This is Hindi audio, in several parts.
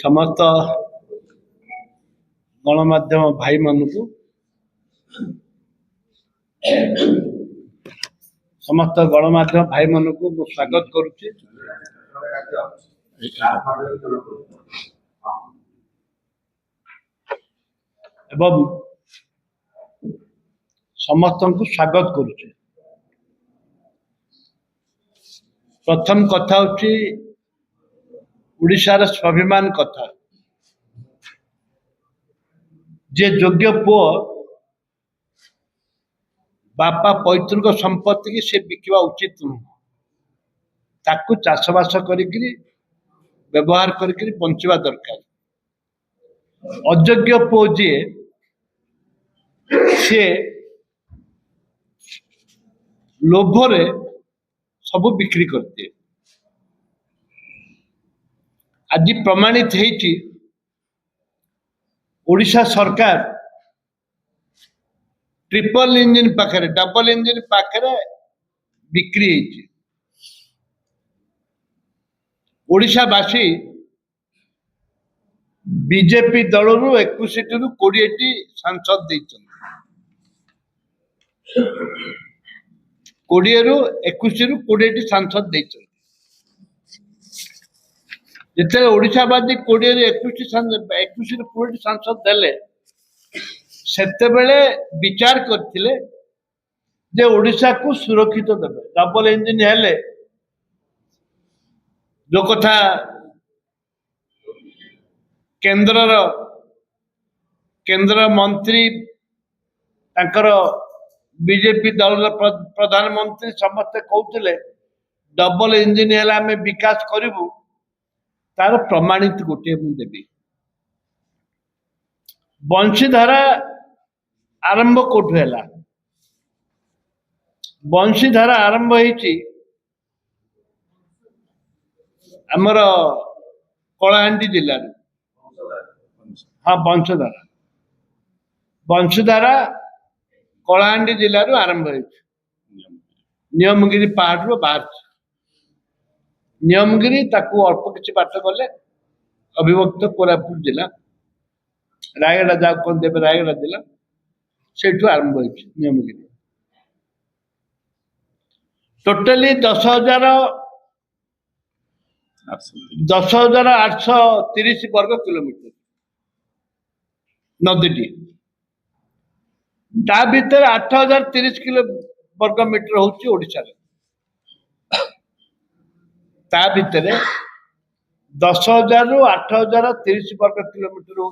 समस्त गणमाध्यम भाई मानू समस्त गणमाध्यम भाई मानू स्वागत करुच्ची एवं समस्त को स्वागत करुच्ची। प्रथम कथा हूँ उड़ीसार स्वाभिमान कथा। जे योग्य पुओ बापा पैतृक संपत्ति की से बिकवा उचित नुह, ताकू चाषबास करिकरी व्यवहार करिकरी बंचवा दरकार। अयोग्य पुओ जी से लोभरे सब बिक्री करते। आज प्रमाणित है ओडिशा सरकार ट्रिपल इंजिन पाखे डबल इंजिन पाखे बिक्री ओडिशावासी बीजेपी दल रु 21 रु 20 सांसद 20 रु 21 रु 20 सांसद जिते ओडिशावादी 20 रु 21 रु 20 सांसद देले सेते बेले विचार करथिले जे ओडिशा को सुरक्षित देबे। डबल इंजिन हेले जो कथा केंद्र मंत्री तांकर बीजेपी दल प्रधानमंत्री समस्ते कहते डबल इंजिन है आम विकास करूँ तार प्रमाणित गोटे मुझे देवी। बंशीधारा आरंभ कोठु है बंशीधारा आरंभ होती आमर कलाहांडी जिले। हाँ बंशधारा बंशधारा कलाहांडी जिलूर आरंभ हो नियमगिरी पहाड़ बाहर नियमगिरी ताकू अल्प किसी बाट गले अविभक्त कोरापुट जिला रायगड़ा जहाँ कहते रायगड़ा जिला से आरंभ हो नियमगिरी। टोटाली 10,830 वर्ग किलोमीटर नदी ता भीतर 8,030 किलो वर्ग मीटर हूँ ओडिशा ता भीतर 10,000 रु 8,030 वर्ग किलोमीटर हूँ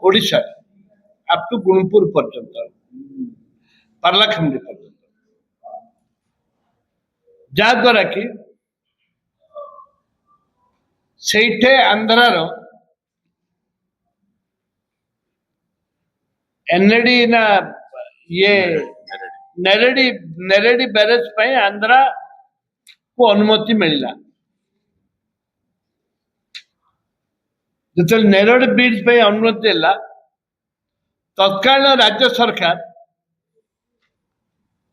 ओडिशा अप टू गुणपुर पर्यंत पार्लाखेमुंडी पर्यंत जहाद्वारा कि सेठे आंध्रार एनएडी ना ये नेरेडी बैरेज पे आंध्रा को अनुमति मिलला। जो नेरेडी ब्रिज पे अनुमति देला तत्कालीन राज्य सरकार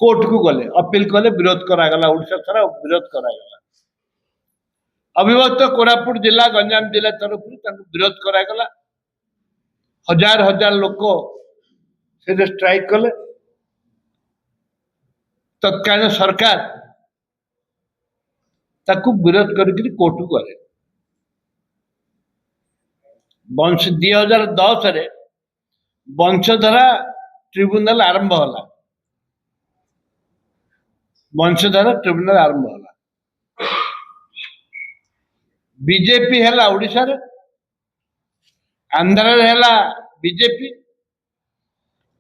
कोर्ट को गले अपील कले विरोध करागला। ओडिशा सारा विरोध करागला। अविभक्त कोरापुट जिला गंजाम जिला तरफ विरोध करागला। हजार हजार लोक से स्ट्राइक कले। तत्कालीन सरकार ताकू विरोध करके कोर्ट को गले। 2010 रे वंशधारा ट्रिब्यूनल आरंभ होला। वंशधारा ट्रिब्यूनल आरंभ होला। बीजेपी है ओडिशा रे आंध्र है बीजेपी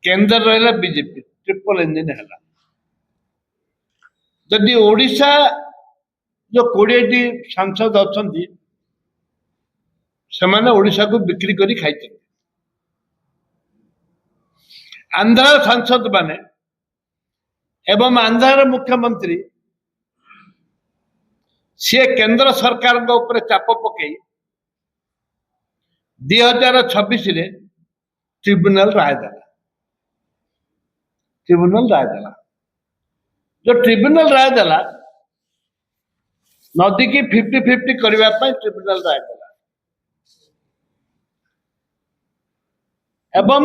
केंद्र रहा बीजेपी ट्रिपल इंजिन है। जदि ओडिशा जो 20 सांसद अच्छा से ओडिशा को बिक्री करी खाई आंध्र सांसद माने एवं आंध्र मुख्यमंत्री सी केंद्र सरकार ऊपर चाप पकई 2026 रे ट्रिब्यूनल राय देला। ट्रिब्यूनल राय देला जो ट्रिब्यूनल राय देला नदी की 50-50 करने ट्रिब्यूनल राय देला। एवं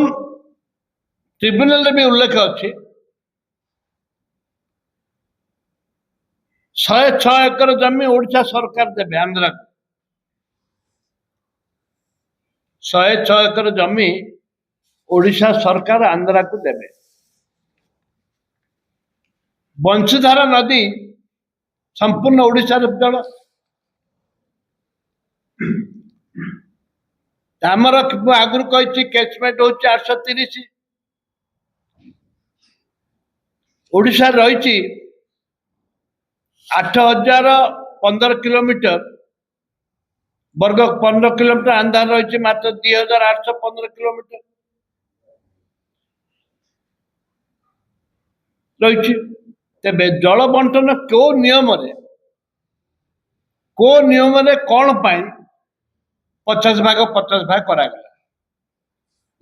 ट्रिब्यूनल भी उल्लेख अच्छी 106 एकर जमी ओडिशा सरकार देवे आंध्रा को 106 एकर जमी ओडिशा सरकार आंध्रा को देवे बंशीधारा नदी संपूर्ण ओडिशा जल आमर आगुरी कही कैचमेंट हूँ 830 ओडिशा रही 8015 किलोमीटर वर्ग 15 किलोमीटर आंध्र रही मात्र 2815 किलोमीटर रही तेबे जल बंटन को नियम कौन पाई 50 भाग करागला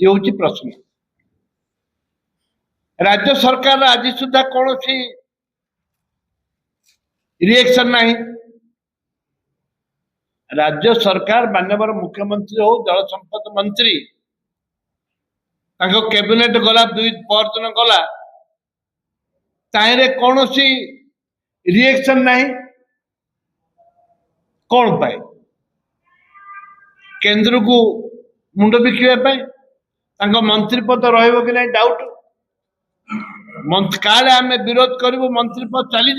ये हूँ प्रश्न राज्य सरकार आज सुधा कौन सी रिएक्शन नहीं राज्य सरकार माननीय मुख्यमंत्री हो जल संपद मंत्री कैबिनेट गला 2 दिन गला ताहिरे कौन सी रिएक्शन नहीं कौन पाए केंद्र को मुंड बिका मंत्री पद रही कि नहीं डाउट काले आम विरोध करूँ मंत्री पद चली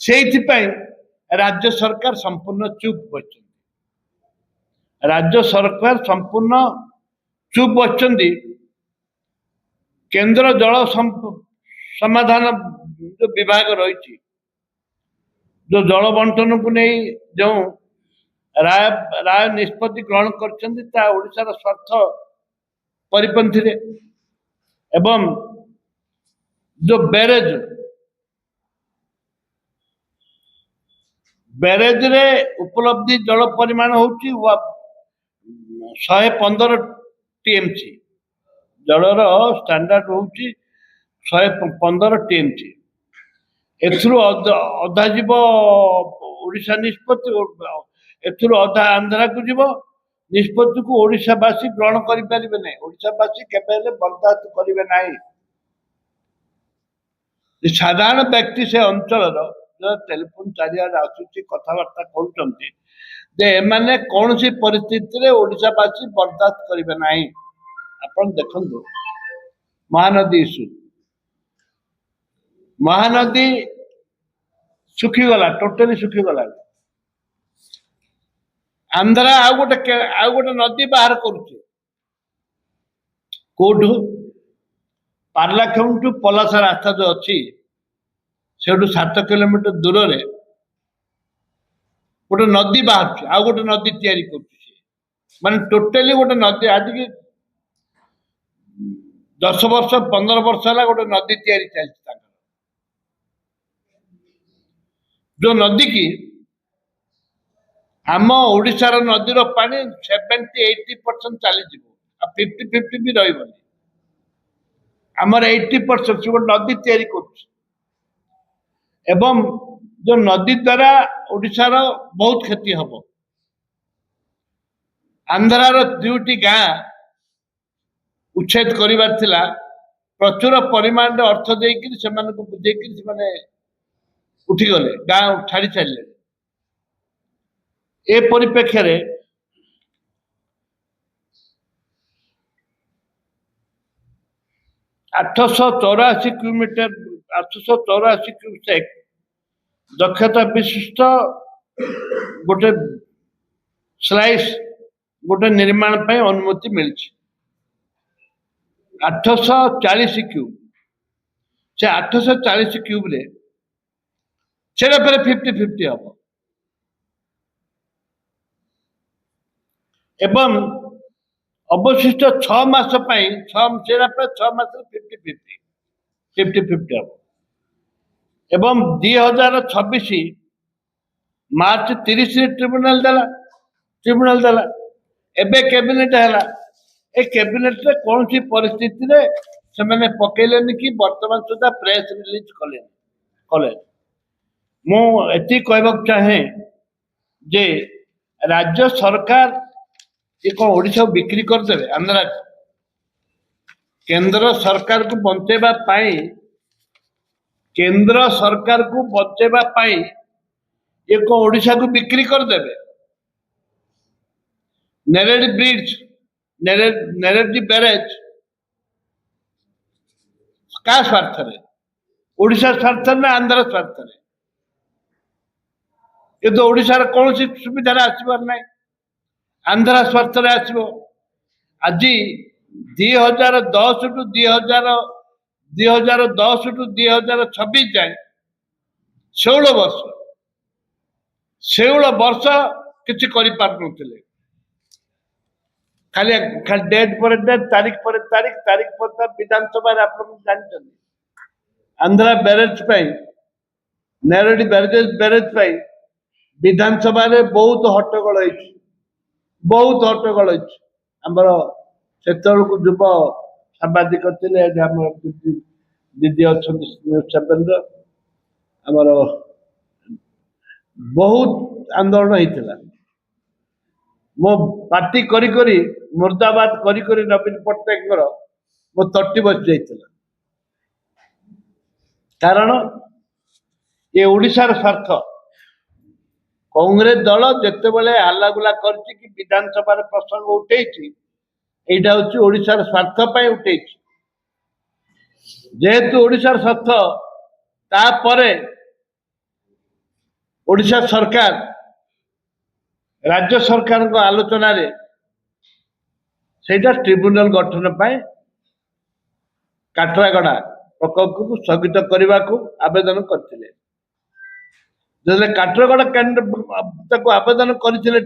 से राज्य सरकार संपूर्ण चुप बच राज्य सरकार संपूर्ण चुप बच केंद्र जल समाधान जो विभाग रही जो जल बंटन को नहीं जो राय निष्पत्ति ग्रहण कर स्वार्थ परिपंथी रे एवं जो बैरेज रे उपलब्धि जल परिमाण होची 115 टीएमसी जलर स्टैंडर्ड होची 115 टीएमसी एथुरु अधा जीव ओडिशा निष्पत्ति एथुरु अधा आंध्रा को जीव निष्पत्ति को ओडिशावासी ग्रहण करि परिबे नै ओडिशावासी केबेले बर्दाश्त करिवे नै साधारण व्यक्ति से अंचल टेलीफोन चारियाडे आसुची कथबार्ता करूँ कौन सी परिस्थिति ओडिशावासी बर्दाश्त करेंगे ना आपण देखु महानदी इश्यू महानदी सुखीगला टोटाली सुखीगला आंध्रा आउ गोटे नदी बाहर करुचे कोठू पार्लाखेम टू पलासा रास्ता जो अच्छी से 7 किलोमीटर दूर रे गोटे नदी बाहर आउ गोटे नदी तैयारी कर माने टोटाली गोटे नदी आज की 10 वर्ष 15 वर्ष है गोटे नदी तैयारी चलती जो नदी की आम ओडिशार नदीर पानी 70-80% चली 50-50 भी रही आमर 80% से गोटे नदी तैयारी कर एवं जो नदी द्वारा ओडिशार बहुत क्षति हम आंध्रार 2टी गाँ उच्छेद करिबार थिला प्रचुर परिमाण रे अर्थ देकी से बुझेकी से उठीगले गाँ छाड़ी चलले ए परिप्रेक्ष्य रे 884 किलोमीटर 884 क्यूसेक दक्षता विशिष्ट गोटे स्लाइस गोटे निर्माण पे अनुमति मिली 840 क्यूब से 840 क्यूब रे से 50-50 हम एवं अवशिष्ट 6 मास 6 मास 50-50 हम एवं 2026 मार्च 30 ट्रिब्यूनल देला एबे कैबिनेट है ए कैबिनेट रे कौन सी परिस्थिति रे से मैंने पकेलेनी कि वर्तमान सुधा प्रेस रिलीज कले मु एति कहबाक चाहे जे राज्य सरकार ये कौन ओडिशा बिक्री करदेवे आंध्रा केंद्र सरकार को बंचेबा पाई केंद्र सरकार को बचेबा पाई ये को ओडिशा को बिक्री कर देबे नेरेड ब्रिज नेरेड बैरेज का स्वार्थ रे ओडिशा स्वार्थ ना आंध्र स्वार्थ रे ये तो ओडिशा रे कौन सी सुविधा आसबार ना आंध्र स्वार्थ रे आसबो आज 2010 टू 2010 टू 2026 जाए 16 वर्ष किसी कर खाली खाली डेट पर डेट तारीख पर तारीख तारीख पर विधानसभा आप जानते आंध्रा बैरेज नेरेडी बैरेज विधानसभा बहुत हट्टगोल बहुत हट्टगोल आमर से युव सांबादिक थे दीदी अच्छा न्यूज सेवेन आमर बहुत आंदोलन होता मो पार्टी करी करी मुर्दाबाद करी करी नवीन पट्टनायक मो तट्टी बस जाइए कारण ये ओडिशार स्वार्थ कांग्रेस दल जिते बड़े हालागुला कर विधानसभा प्रसंग उठे यहाँ हूँ ओडिशार स्वार्थ उठे जेहेतु ओडिशार स्वार्थ तापर ओडिशा सरकार राज्य सरकार आलोचन से ट्रिब्यूनल गठन पाए काठरागड़ा प्रकल्प को स्थगित करने को आवेदन करते काठरगड़ा केन्द्र आवेदन करते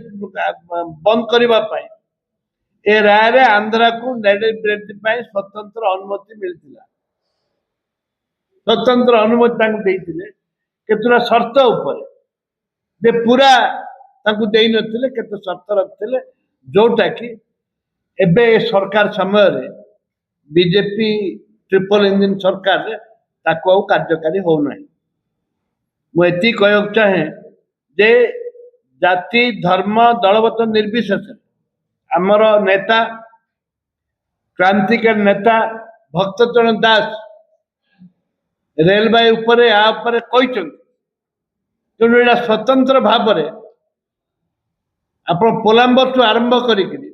बंद करने ए राय आंध्रा को स्वतंत्र अनुमति मिलता स्वतंत्र अनुमति केतुरा शर्त उपर जे पूरा दे नथिले केते शर्त रखते जोटा कि एबे सरकार समय बीजेपी ट्रिपल इंजिन सरकार ताको कार्यकारी होना मुझे कह चाहे जे जाति धर्म दलगत निर्विशेष आमर नेता क्रांतिकारी नेता भक्तचरण दास रेलवे उपरे कहते तेणु यहाँ स्वतंत्र भाव आप पोलाम्बर ठू आरंभ करी